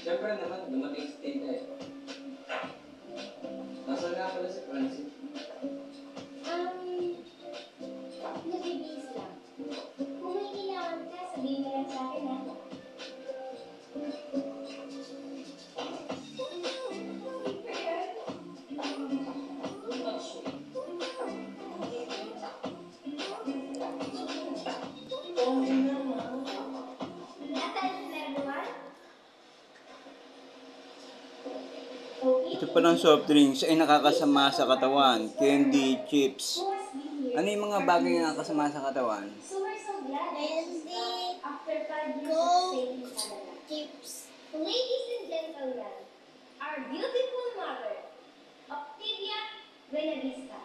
Siyempre naman, dumating si Tita eh. Nasaan nga pala si Francis? Nabibis lang. Kung may kailangan ka, sabihin mo lang sa akin, ha? Attention everyone. Okay. Ito palang soft drinks ay nakakasama sa katawan. Candy, chips. Who has been here? Ano yung mga bagay na nakakasama sa katawan? So we're so glad Candy, after 5 years of Coke, staying in Canada. chips. Ladies and gentlemen, our beautiful mother, Octavia Buenavista.